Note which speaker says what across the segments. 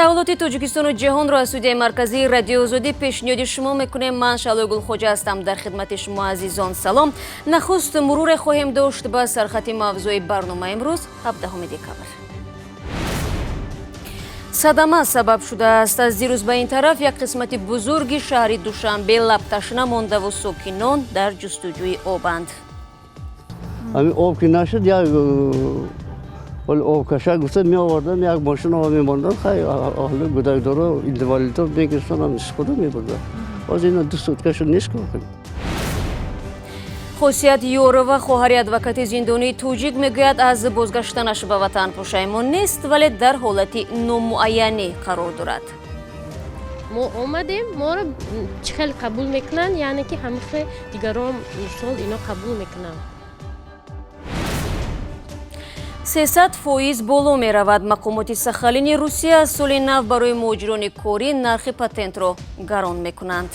Speaker 1: تحولات تاجیکستان و جهان را از سودی مرکزی رادیو آزادی پیشنهاد شما میکنیم. من شعله گلخوجه هستم. در خدمت شما عزیزان سلام. نخست مرور خواهیم داشت با سرخط موضوع برنامه امروز 17 دکامبر. صدمه سبب شده است. از دیروز به این طرف یک قسمت بزرگی شهر دوشنبه لب تشنه مانده و ساکنان در جستجوی آبند.
Speaker 2: همین آب که نشد ولی آب کشک گفته می آوردن یک ماشین آب می ماندن خیلی اهل گدایدارا ایدوالیتا میگرفتن هم استفاده می بردن. از اینا دو سوتکش نیست کنیم.
Speaker 1: خاصیت یوروا خواهر ادوکات زندانی توجیک میگوید از بازگشتنش به وطن پشیمان نیست ولی در حالت نامعینی قرار دارد.
Speaker 3: ما اومدیم ما را چخیل قبول میکنن یعنی که همیشه دیگران مثال اینا قبول میکنن.
Speaker 1: 300% боло меравад. мақомоти сахалини русия аз соли нав барои муҳоҷирони корӣ нархи патентро гарон мекунанд.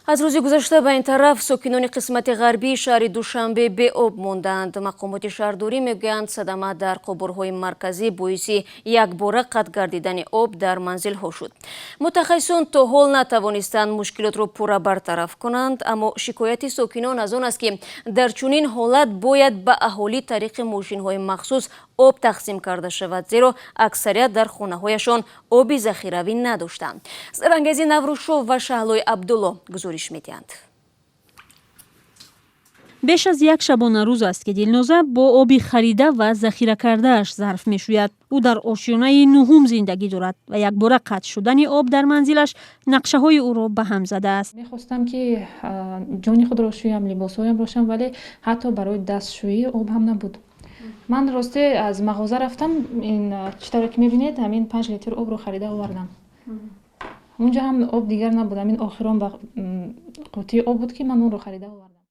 Speaker 1: аз рӯзи гузашта ба ин тараф сокинони қисмати ғарбии шаҳри душанбе беоб монданд. мақомоти шаҳрдорӣ мегӯянд садама дар қубурҳои марказӣ боиси якбора қатъ гардидани об дар манзилҳо шуд. мутахассисон то ҳол натавонистанд мушкилотро пурра бартараф кунанд, аммо шикояти сокинон аз он аст ки дар чунин ҳолат бояд ба аҳолӣ тариқи мошинҳои махсус об тақсим карда шавад, зеро аксарият дар хонаҳояшон оби захиравӣ надоштанд. Зарангези Наврӯзшов ва Шаҳлои Абдулло гузориш медиҳанд.
Speaker 4: беш аз як шабона рӯз аст ки Дилноза бо оби харида ва захира кардааш зарф мешӯяд. ӯ дар ошёнаи нуҳум зиндагӣ дорад ва якбора қатъ шудани об дар манзилаш нақшаҳои ӯро ба ҳам задааст.
Speaker 5: мехостам ки ҷони худро шӯям, либосҳоям рошам, вале ҳатто барои дастшӯӣ об ҳам набуд. ман росте аз мағоза рафтам, ин читаро ки мебинед ҳамин 5 литр обро харида овардам. унҷа ҳам об дигар набуд, ҳамин охирон ба қутии об буд ки ман онро харида овардам.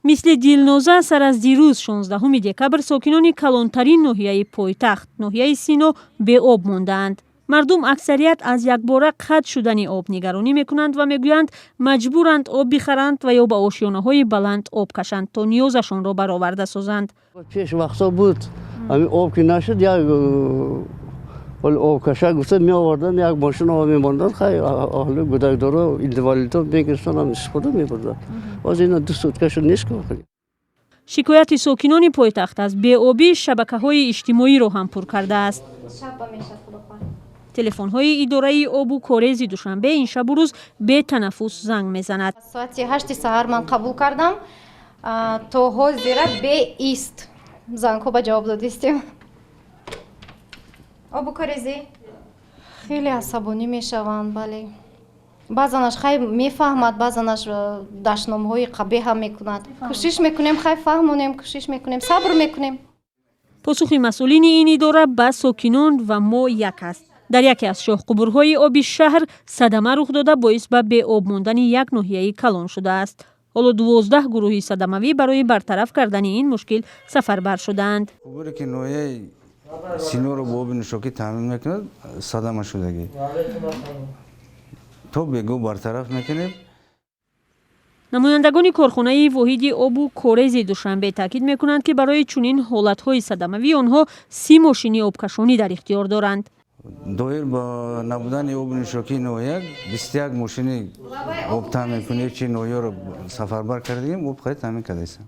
Speaker 4: мисли Дилноза сар аз дирӯз 16 декабр сокинони калонтарин ноҳияи пойтахт, ноҳияи Сино беоб мондаанд. мардум аксарият аз якбора қатъ шудани об нигаронӣ мекунанд ва мегӯянд маҷбуранд об бихаранд ва ё ба ошёнаҳои баланд об кашанд то ниёзашонро бароварда созанд.
Speaker 2: пеш вақто буд ҳамин об ки нашуд як вали об кашак гуфта ми овардан як мошин об мемондан хай аҳли гудайдора индивалидо мегирифтан ам истифода мебурдан. аз ина ду суткашу нест кунем.
Speaker 4: шикояти сокинони пойтахт аз беобӣ шабакаҳои иҷтимоиро ҳам пур кардааст. телефонҳои идораи обу корези душанбе ин шабу рӯз бетанаффус занг мезанад.
Speaker 6: соати 8 саҳар ман қабул кардам, то ҳозира беист зангҳо ба ҷавоб додистем. обу корези хеле асабонӣ мешаванд, бале баъзанаш хай мефаҳмад, баъзанаш даштномаҳои қабеҳ ҳам мекунад. кӯшиш мекунем хай фаҳмонем, кӯшиш мекунем, сабр мекунем.
Speaker 4: посухи масъулини ин идора ба сокинон ва мо як аст. дар яке аз шоҳқубурҳои оби шаҳр садама рух дода боис ба беоб мондани як ноҳияи калон шудааст. ҳоло 12 гурӯҳи садамавӣ барои бартараф кардани ин мушкил сафарбар шудаанд.
Speaker 7: қубуре ки ноҳияи Синоро бо оби нӯшокӣ таъмин мекунад садама шудагӣ то бегӯ бартараф мекунем.
Speaker 4: намояндагони корхонаи воҳиди обу корези душанбе таъкид мекунанд ки барои чунин ҳолатҳои садамавӣ онҳо 30 мошини обкашонӣ дар ихтиёр доранд.
Speaker 7: доир ба набудани оби нӯшокии ноҳия 21 мошини об таъминкунивчи ноҳияро сафарбар кардем, об хай таъмин кардастам.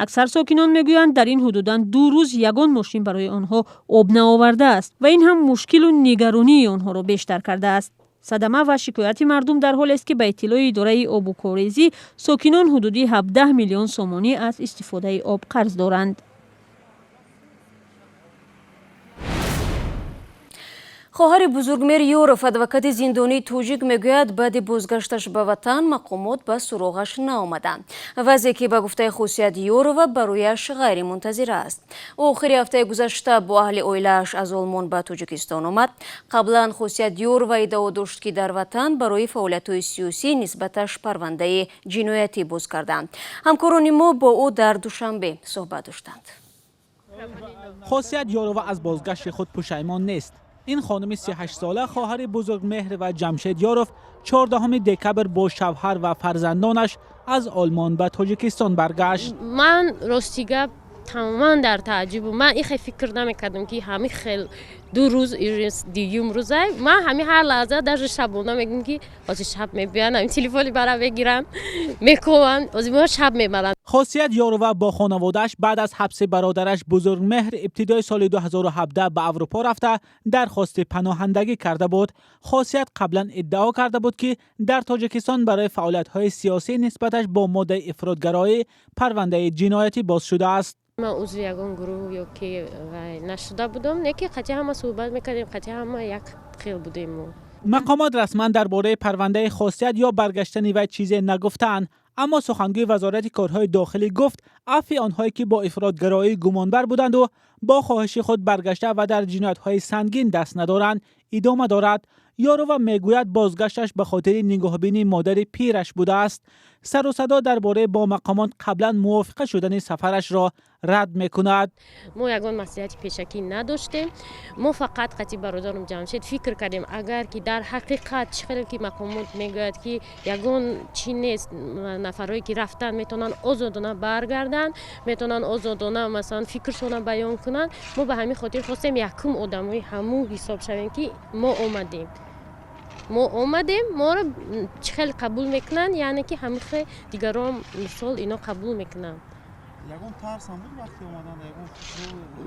Speaker 4: аксар сокинон мегӯянд дар ин ҳудудан 2 рӯз ягон мошин барои онҳо об наовардааст ва ин ҳам мушкилу нигаронии онҳоро бештар кардааст. садама ва шикояти мардум дар ҳолест ки ба иттилои идораи обу корезӣ сокинон ҳудуди 17 миллион сомонӣ аз истифодаи об қарз доранд.
Speaker 1: خواهر بزرگمیر یورف ادوکات زندانی توجیک میگوید بعد بازگشتش به وطن مقامات به سراغش نآمدند. وضعی که به گفته خاصیت یورف برایش غیر منتظره است. آخر هفته گذشته با اهل عائله‌اش از آلمان به تاجیکستان آمد. قبلا خاصیت یورف ادعا داشت که در وطن برای فعالیت‌های سیاسی نسبتش پرونده جنایتی باز کردند. همکاران ما با او در دوشنبه صحبت داشتند.
Speaker 8: خاصیت یورف از بازگشت خود پشیمان نیست. این خانم 38 ساله خواهر بزرگمهر و جمشید یاروف 14 دکبر با شوهر و فرزندانش از آلمان به تاجیکستان برگشت.
Speaker 3: من راستیگه тамоман дар тааҷҷуб. Ман این خیلی فکر نمیکردم که همین خیلی 2 روز دیگه روزه من همین هر لحظه در شبونه میگم که از شب میبینم این تلفنی برام بگیرن میکنن از ما شب میبرن.
Speaker 8: خاصیت یاروا با خانواده‌اش بعد از حبس برادرش بزرگمهر ابتدای سال 2017 به اروپا رفته درخواست پناهندگی کرده بود. خاصیت قبلا ادعا کرده بود که در تاجیکستان برای فعالیت‌های سیاسی نسبتش با ماده افراطگرایی پرونده جنایتی باز شده است.
Speaker 3: من عضو یگان گروه یا که نشده بودم نه که قطعا همه صحبت میکردیم قطعا همه یک خیل بودیم.
Speaker 8: مقامات رسما درباره پرونده خاصیت یا برگشتن وی چیزی نگفتند، اما سخنگوی وزارت کارهای داخلی گفت عفو آنهایی که با افراطگرایی گمانبر بودند و با خواهش خود برگشته و در جنایت‌های سنگین دست ندارند ادامه دارد. یاروا میگوید بازگشتش به خاطر نگاهبینی مادر پیرش بوده است. سر و صدا درباره با مقامات قبلا موافقه شدن سفرش را رد میکند.
Speaker 3: ما یگان مسئولیت پیشکی نداشتیم. ما فقط قطعی برادرم جمشید فکر کردیم اگر که در حقیقت چخیلی که مقامات میگوید که یگان چی نیست نفرایی که رفتن میتونن آزادانه برگردن میتونن آزادانه مثلا فکرشون بیان کنن. ما به همین خاطر خواستیم یکم آدمای همون حساب شویم که ما اومدیم ما رو خیلی قبول میکنن یعنی که همیشه دیگران مثال اینا قبول میکنن.
Speaker 8: یگان ترس هم بود وقتی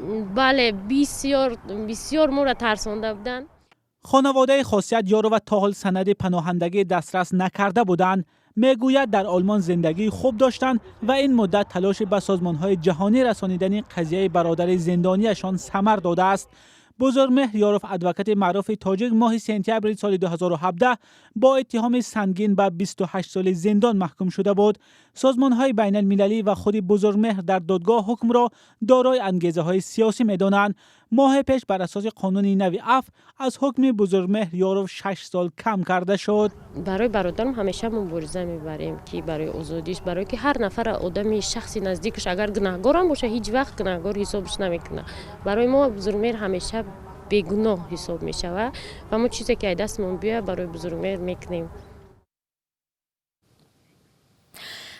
Speaker 8: اومدن؟
Speaker 3: بله بسیار ما را ترسانده بودن.
Speaker 8: خانواده خاصیت یاروا تا حال سند پناهندگی دسترس نکرده بودند. میگوید در آلمان زندگی خوب داشتند و این مدت تلاش به سازمان‌های جهانی رسانیدن قضیه برادر زندانیشان ثمر داده است. بزرگمهر یاروف ادوکات معروف تاجیک ماه سپتامبر سال 2017 با اتهام سنگین به 28 سال زندان محکوم شده بود. سازمان‌های بین المللی و خود بزرگمهر در دادگاه حکم را دارای انگیزه‌های سیاسی می‌دانند. ماه پیش بر اساس قانون نوی عفو از حکم بزرگمهر یاروف 6 سال کم کرده شد.
Speaker 3: برای برادرم همیشه مبارزه میبریم که برای آزادیش، برای که هر نفر آدمی شخصی نزدیکش اگر گناهکار هم باشه هیچ وقت گناهکار حسابش نمیکنه. برای ما بزرگمهر همیشه بیگناه حساب میشه و ما چیزی که دستمون بیاد برای بزرگمهر میکنیم.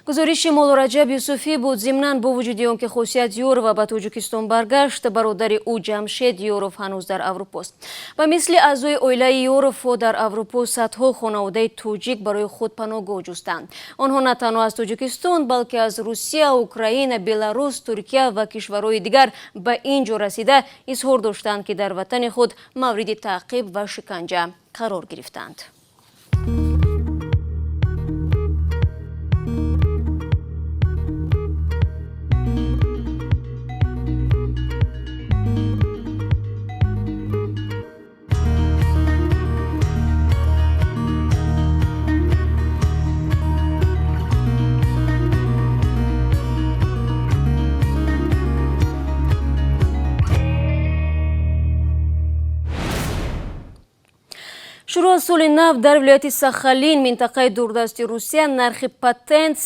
Speaker 1: گزارش مولا رجب یوسفی بود. ضمناً با وجود آنکه خاصیت یاروا به تاجیکستان برگشت، برادر او جمشید یاروف هنوز در اروپا است. و مثل اعضای عائله یاروف در اروپا صدها خانواده تاجیک برای خود پناهگاه جستند. آنها نه تنها از تاجیکستان بلکه از روسیه، اوکراین، بلاروس، ترکیه و کشورهای دیگر به اینجا رسیده اظهار داشتند که در وطن خود مورد تعقیب و شکنجه قرار گرفتند. شروع از سال نو در ولایت ساخالین منطقه دوردستی روسیه نرخ پاتنت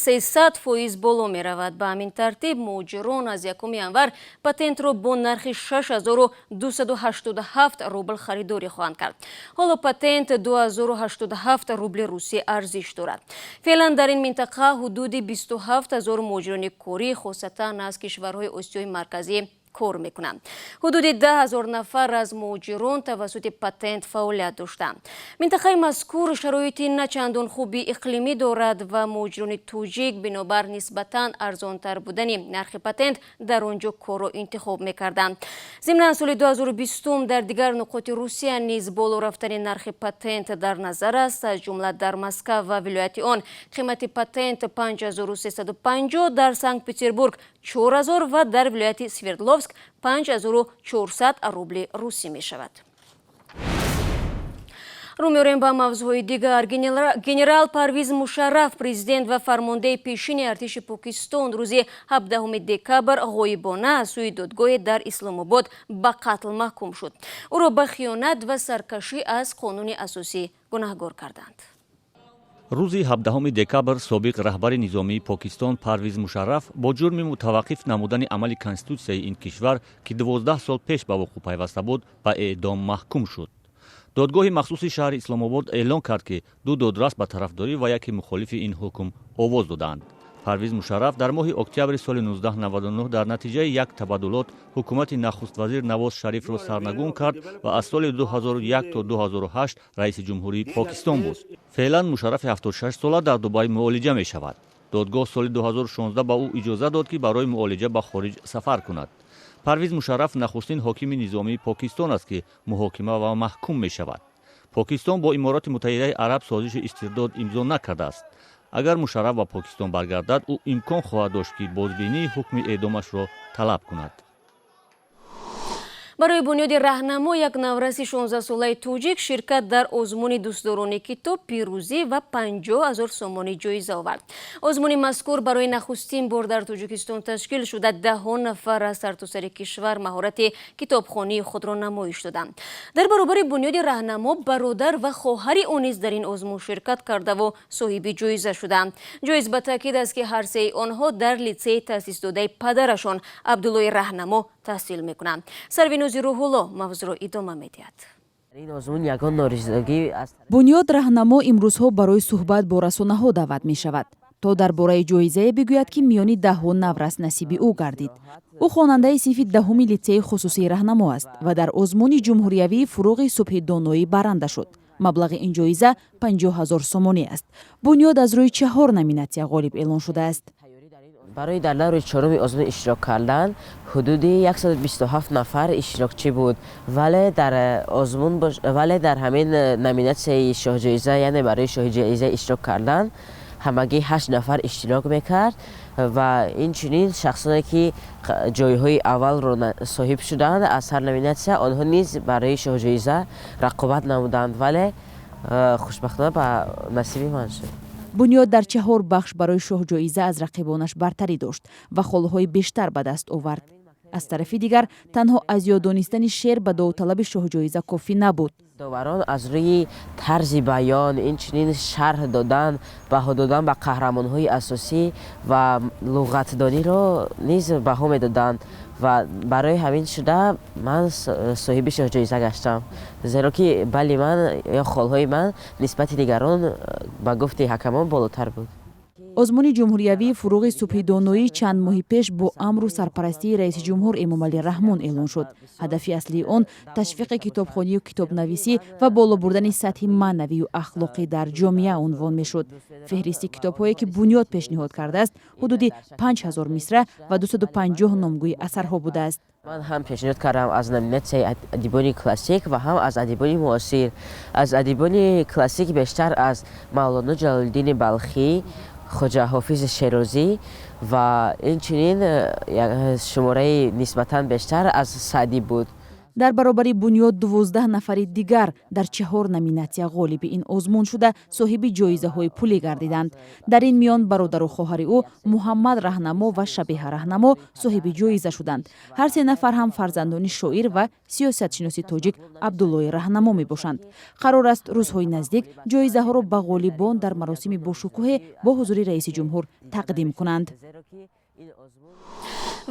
Speaker 1: 300% بالا می رود. به همین ترتیب مهاجران از 1 январ پاتنت را با نرخ 6287 روبل خریداری خواهند کرد. حالا پاتنت 2087 روبل روسی ارزش دارد. فعلا در این منطقه حدود 27000 مهاجران کاری خاصتا از کشورهای آسیای مرکزی کار میکنند. حدود 10,000 نفر از مهاجران توسط پاتنت فعالیت داشتند. منطقه مذکور شرایط نچندان خوبی اقلیمی دارد و مهاجران تاجیک بنابر نسبتاً ارزانتر بودن نرخ پاتنت در آنجا کار را انتخاب میکردند. ضمن سال 2020 در دیگر نقاط روسیه نیز بالا رفتن نرخ پاتنت در نظر است. از جمله در مسکو و ولایت آن قیمت پاتنت 5350، در سنت پتربورگ 4000 و در ولایت سوردلوفسک 5400 روبل روسی می شود. رو می‌آوریم به موضوع دیگر. گنرال پرویز مشرف پرزیدنت و فرمانده پیشین ارتش پاکستان روز 17 دکبر غایبانه از سوی دادگاه در اسلام آباد به قتل محکوم شد. او را به خیانت و سرکشی از قانون اساسی گناهکار کردند.
Speaker 9: روز 17 دکبر سابق رهبر نظامی پاکستان پرویز مشرف با جرم متوقف نمودن عمل کنستیتوسیای این کشور که 12 سال پیش به وقوع پیوسته بود به اعدام محکوم شد. دادگاه مخصوص شهر اسلام آباد اعلان کرد که 2 دادرس به طرفداری و 1 مخالف این حکم آواز دادند. парвиз мушарраф дар моҳи октябри соли 1999 дар натиҷаи як табаддулот ҳукумати нахуствазир Навоз Шарифро сарнагун кард ва аз соли 2001 то 2008 раиси ҷумҳурии Покистон буд. Феълан Мушаррафи 76 сола дар Дубай муолиҷа мешавад. додгоҳ соли 2016 ба ӯ иҷоза дод ки барои муолиҷа ба хориҷ сафар кунад. Парвиз Мушарраф нахустин ҳокими низомии Покистон аст ки муҳокима ва маҳкум мешавад. Покистон бо Имороти Муттаҳидаи Араб созиши истирдод имзо накардааст. агар Мушарраф ба Покистон баргардад, ӯ имкон хоҳад дошт ки бозбинии ҳукми эъдомашро талаб кунад.
Speaker 1: барои бунёди раҳнамо як навраси 16-солаи тоҷик ширкат дар озмуни дӯстдорони китоб пирӯзӣ ва 50,000 сомонӣ ҷоиза овард. озмуни мазкур барои нахустин бор дар Тоҷикистон ташкил шуда 10 нафар аз сартосари кишвар маҳорати китобхонии худро намоиш доданд. дар баробари бунёди раҳнамо бародар ва хоҳари ӯ низ дар ин озмун ширкат кардаву соҳиби ҷоиза шуданд. ҷоиз ба таъкид аст ки ҳар сеи онҳо дар литсеи таъсисдодаи падарашон Абдуллои Раҳнамо таҳсил мекунанд. Сарвинози Рӯҳулло мавзӯъро идома медиҳад.
Speaker 10: бунёд раҳнамо имрӯзҳо барои суҳбат бо расонаҳо даъват мешавад то дар бораи ҷоизае бигӯяд ки миёни 10 наврас насиби ӯ гардид. ӯ хонандаи синфи 10 литсеи хусусии раҳнамо аст ва дар озмуни ҷумҳуриявии фуруғи субҳи доноӣ баранда шуд. маблағи ин ҷоиза 50,000 сомонӣ аст. бунёд аз рӯи 4 номинатсия ғолиб эълон шудааст.
Speaker 11: барои дар даври 4-уми озмун иштирок кардан ҳудуди 127 нафар иштирокчӣ буд, вале дар ҳамин номинатсияи шоҳҷоиза, яъне барои шоҳиҷоиза иштирок кардан ҳамагӣ 8 нафар иштирок мекард ва инчунин шахсоне ки ҷойҳои аввалро соҳиб шуданд аз ҳар номинатсия онҳо низ барои шоҳҷоиза рақобат намуданд, вале хушбахтона ба насиби ман шуд.
Speaker 10: бунёд дар 4 бахш барои шоҳҷоиза аз рақибонаш бартарӣ дошт ва холҳои бештар ба даст овард. аз тарафи дигар танҳо аз ёд донистани шеър ба довталаби шоҳҷоиза кофӣ набуд.
Speaker 11: доварон аз рӯи тарзи баён, инчунин шарҳ додан, баҳо додан ба қаҳрамонҳои асосӣ ва луғатдониро низ баҳо медоданд ва барои ҳамин шуда ман соҳиби шоҳҷоиза гаштам, зеро ки бали ман ё холҳои ман нисбати дигарон ба гуфти ҳакамон болотар буд.
Speaker 10: озмуни ҷумҳуриявии фуруғи субҳи доноӣ чанд моҳи пеш бо амру сарпарастии раиси ҷумҳур Эмомалӣ Раҳмон эълон шуд. ҳадафи аслии он ташвиқи китобхонию китобнависӣ ва боло бурдани сатҳи маънавию ахлоқӣ дар ҷомеа унвон мешуд. феҳристи китобҳое ки бунёд пешниҳод кардааст ҳудуди 5000 мисра ва 250 номгӯи асарҳо будааст.
Speaker 11: ман ҳам пешниҳод кардам аз номинатсияи адибони классик ва ҳам аз адибони муосир. аз адибони классик бештар аз Мавлоно Ҷалолиддини Балхӣ, Хоҷа Ҳофизи Шерозӣ ва инчунин шумораи нисбатан бештар аз Саъдӣ буд.
Speaker 10: дар баробари бунёд 12 нафари дигар дар 4 номинатсия ғолиби ин озмун шуда соҳиби ҷоизаҳои пулӣ гардиданд. дар ин миён бародару хоҳари ӯ Муҳаммад Раҳнамо ва Шабеҳа Раҳнамо соҳиби ҷоиза шуданд. ҳар се нафар ҳам фарзандони шоир ва сиёсатшиноси тоҷик Абдуллои Раҳнамо мебошанд. қарор аст рӯзҳои наздик ҷоизаҳоро ба ғолибон дар маросими бошукӯҳе бо ҳузури раиси ҷумҳур тақдим кунанд.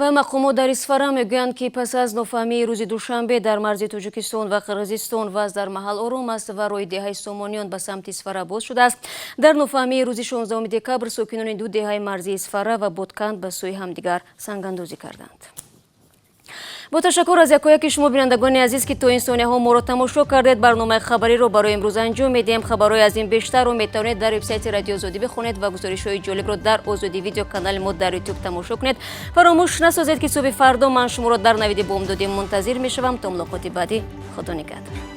Speaker 1: ва мақомот дар Исфара мегӯянд ки пас аз нофаҳмии рӯзи душанбе дар марзи Тоҷикистон ва Қирғизистон вазъ дар маҳал ором аст ва роҳи деҳаи Сомониён ба самти Исфара боз шудааст. дар нофаҳмии рӯзи 16 декабр сокинони ду деҳаи марзи Исфара ва Ботканд ба сӯи ҳамдигар сангандозӣ карданд. бо ташаккур аз якояки шумо бинандагони азиз ки то ин сониҳаҳо моро тамошо кардед. барномаи хабариро барои имрӯз анҷом медиҳем. хабарҳои аз ин бештарро метавонед дар вебсайти Радиои Озодӣ бихонед ва гузоришҳои ҷолибро дар Озодӣ видео канали мо дар YouTube тамошо кунед. фаромӯш насозед ки суби фардо ман шуморо дар навиди бомдодӣ мунтазир мешавам. то мулоқоти баъдӣ, худо нигаҳдор.